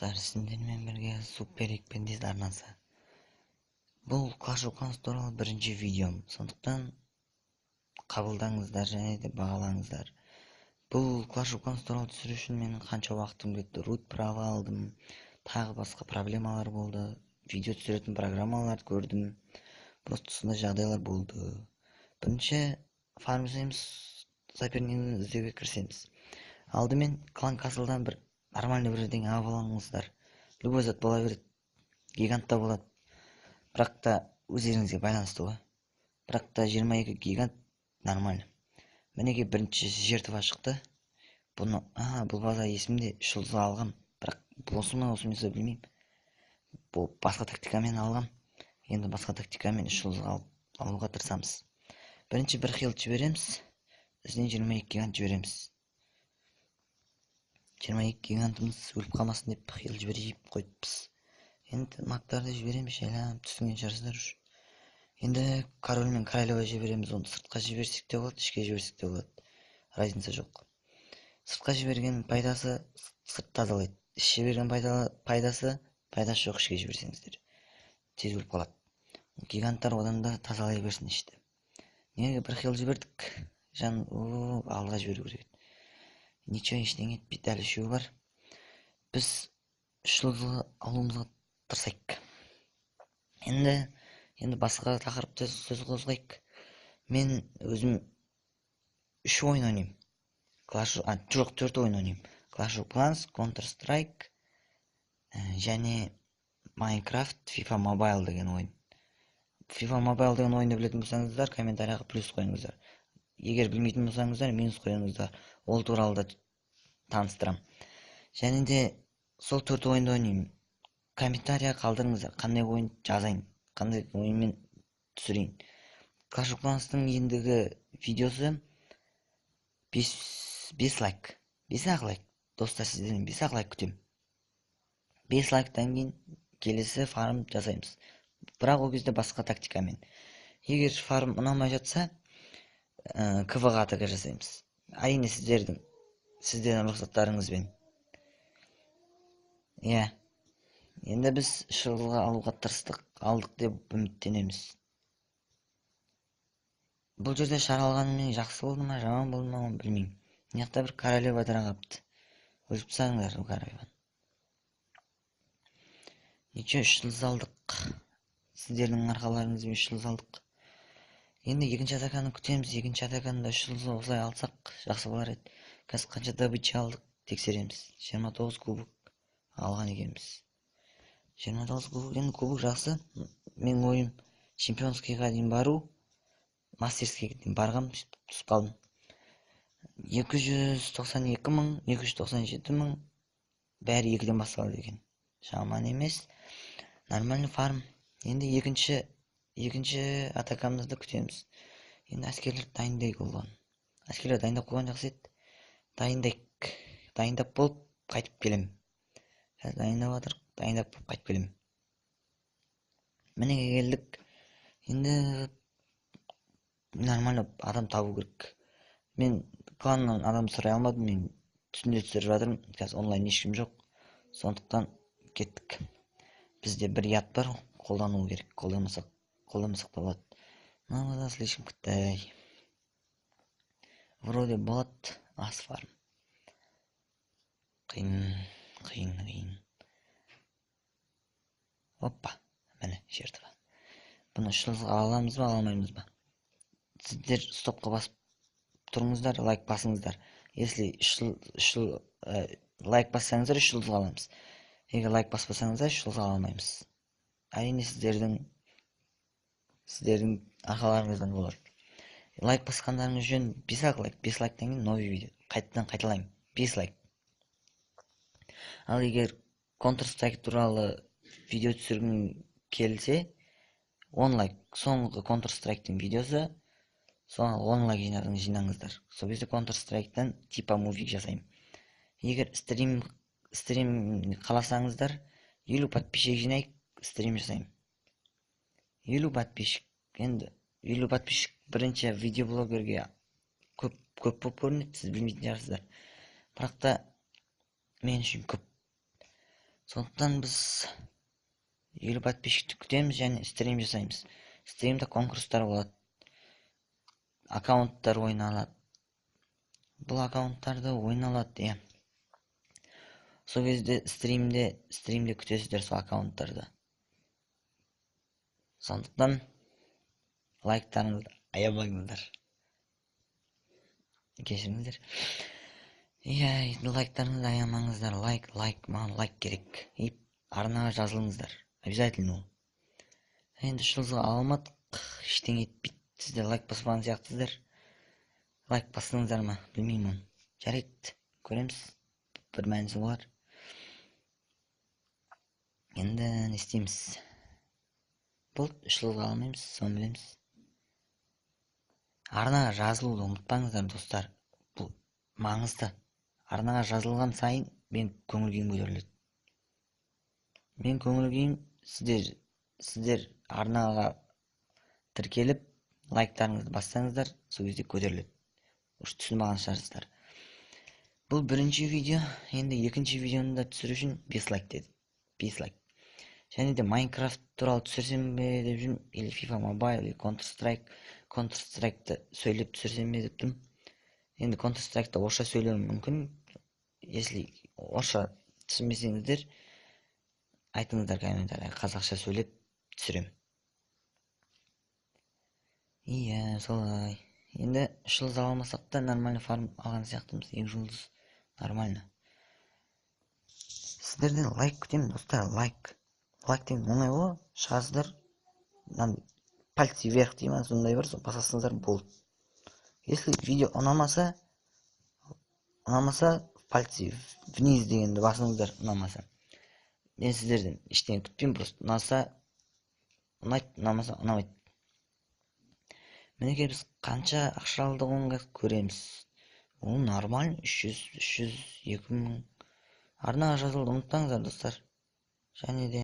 достар, сіздермен бірге супер екпендес арнасы. Бұл Clash of Clans туралы бірінші видеом, сондықтан қабылдаңыздар және де бағалаңыздар. Бұл Clash of Clans туралы түсіру үшін менің қанша уақытым кетті. Root права алдым, тағы басқа проблемалар болды. Видео түсіретін программаларды көрдім. Просто сондай жағдайлар болды. Бірінші фарм жасаймыз, сопернигін іздеуге кірісеміз. Алдымен клан каслдан бір нормальный бір жерден алып алыңыздар. Любой зат бола береді. Гигант та болады. Бірақ та өздеріңізге байланысты ғой. Бірақ та 22 гигант нормально. Мінеке бірінші жертва шықты. Бұны, бұл база есімде 3 жылға алғам. Бірақ бұл осы ма білмеймін. Бұл басқа тактикамен алғам. Енді басқа тактикамен 3 жылға алуға тырысамыз. Бірінші бір хил жібереміз. Ізінен 22 гигант жібереміз. 22 гигантымыз өліп қалмасын деп хил жіберіп қойыппыз. Енді мактарды жібереміз, жайлап түсінген шығарсыздар үшін. Енді король мен королева жібереміз. Оны сыртқа жіберсек те болады, ішке жіберсек те болады. Разница жоқ. Сыртқа жіберген пайдасы сырт тазалайды. Ішке жіберген пайдасы жоқ, ішке жіберсеңіздер. Тез өліп қалады. Гиганттар одан да тазалай берсін ішті. Неге бір хил жібердік? Жан алға жіберу керек. Ничего ештеңе етпейді, әлі үшеуі бар. Біз 3 жылға алуымызға тырысайық. Енді басқа тақырыпта сөз қозғайық. Мен өзім 3 ойын ойнаймын. 4 ойын ойнаймын. Clash of Clans, Counter-Strike және Minecraft, FIFA Mobile деген ойын. FIFA Mobile деген ойынды білетін болсаңыздар, комментарияға плюс қойыңыздар. Егер білмейтін болсаңыздар, минус қойыңыздар. Ол туралы да таныстырам. Және де сол 4 ойынды ойнаймын. Комментария қалдырыңыздар, қандай ойын жазайын, қандай ойынмен түсірейін. Clash of Clans'тың ендігі видеосы 5 лайк. 5-ақ лайк. Достар, сіздерден 5-ақ лайк күтем. 5 лайктан кейін келесі фарм жасаймыз. Бірақ ол кезде басқа тактикамен. Егер фарм ұнамай жатса, КВ-ға атака жасаймыз. Әрине сіздердің рұқсаттарыңызбен. Енді біз 3 жылға алуға тырыстық, алдық деп үміттенеміз. Бұл жерде шаралғанымен жақсы болды ма, жаман болды ма, білмеймін. Неқта бір королева қапты. Өліп саңдар ол королеваны. Ничего, 3 жыл алдық. Сіздердің арқаларыңызбен 3 жыл алдық. Енді екінші атаканы күтеміз. Екінші атаканы да 3 жыл осылай алсақ жақсы болар еді. Қазір қанша добыча алдық, тексереміз. 29 кубок алған екенбіз. 29 кубок, енді кубок жақсы. Мен ойым чемпионскийға дейін бару, мастерскийге дейін барғам, түсіп қалдым. 292 мың, 297 мың, бәрі 2-ден басталды екен. Жаман емес. Нормальный фарм. Енді екінші атакамызды күтеміз. Енді әскерлер дайындайық олған. Әскерлер дайындап қойған жақсы еді. Дайындап болып қайтып келем. Қазір дайындап болып қайтып келем. Мінеге келдік. Енді нормально адам табу керек. Мен кланнан адам сұрай алмадым. Мен түсінде түсіріп жатырмын. Қазір онлайн ешкім жоқ. Сондықтан кеттік. Бізде бір ят бар, қолдану керек. Қолдамасақ та болады. Мына слишком кітай. Вроде болады асфарм. Қиын. Оппа, міне жертва. Бұны 3 жылға аламыз ба, аламаймыз ба? Сіздер стопқа басып тұрыңыздар, лайк басыңыздар. Если лайк бассаңыздар 3 жылға аламыз. Егер лайк баспасаңыздар 3 жылға аламаймыз. Әрине сіздердің арқаларыңыздан болар. Лайк басқандарыңыз жөн. 5-ақ лайк. 5 лайктан кейін новый видео. Қайталаймын. 5 лайк. Ал егер Counter-Strike туралы видео түсіргім келсе, 10 лайк. Соңғы Counter-Strike'тің видеосы, соңғы 10 лайк жинаңыздар. Сол кезде Counter-Strike'тан типа мувик жасаймын. Егер стрим қаласаңыздар, 50 подписчик жинайық, стрим жасаймын. 50 подписчик. Енді 50 подписчик бірінші видеоблогерге көп болып көрінеді, сіз білмейтін шығарсыздар. Бірақ та мен үшін көп. Сондықтан біз 50 подписчикті күтеміз және стрим жасаймыз. Стримде конкурстар болады, аккаунттар ойналады. Бұл аккаунттарды ойналады, иә. Сол кезде стримде күтесіздер сол аккаунттарды. Сондықтан лайктарыңызды аямаңыздар. Кешіріңіздер. Иә, лайктарыңызды аямаңыздар. Маған лайк керек. И арнаға жазылыңыздар. Обязательно. Енді шылзыға алмадық, ештеңе етпейді. Сіздер лайк баспаған сияқтысыздар. Лайк бассаңыздар ма? Білмеймін. Жарайды, көреміз. Бір мәнісі болар. Енді не істейміз? Бұл 3 жылға алмаймыз, соны білеміз. Арнаға жазылуды ұмытпаңыздар, достар. Бұл маңызды. Арнаға жазылған сайын мен көңіл күйім көтеріледі. Мен көңіл күйім сіздер арнаға тіркеліп лайктарыңызды бассаңыздар, сол кезде көтеріледі. Уж түсініп алған шығарсыздар. Бұл бірінші видео, енді екінші видеоны да түсіру үшін 5 лайк деді. 5 лайк. Және де Майнкрафт туралы түсірсем бе деп жүрмін, или FIFA Mobile, или Counter-Strike'ты сөйлеп түсірсем бе деп тұрмын. Енді Counter-Strike'та орысша сөйлеуім мүмкін. Если орысша түсінбесеңіздер, айтыңыздар комментарийға, қазақша сөйлеп түсірем. Иә, солай. Енді 3 жұлдыз ала алмасақ та нормально фарм алған сияқтымыз. 2 жұлдыз нормально. Сіздерден лайк күтемін, достар, лайк. Лайк деген оңай ғой, шығасыздар. Пальцы вверх дей ма, сондай бір, басасыңыздар болды. Если видео ұнамаса, пальцы вниз дегенді басыңыздар, ұнамаса. Мен сіздерден ештеңе күтпеймін, просто ұнаса, ұнайды, ұнамаса, ұнамайды. Мінекей біз қанша ақша алдығын көреміз. Ол нормально, 300, 2000. Арнаға жазылуды ұмытпаңыздар, достар. Және де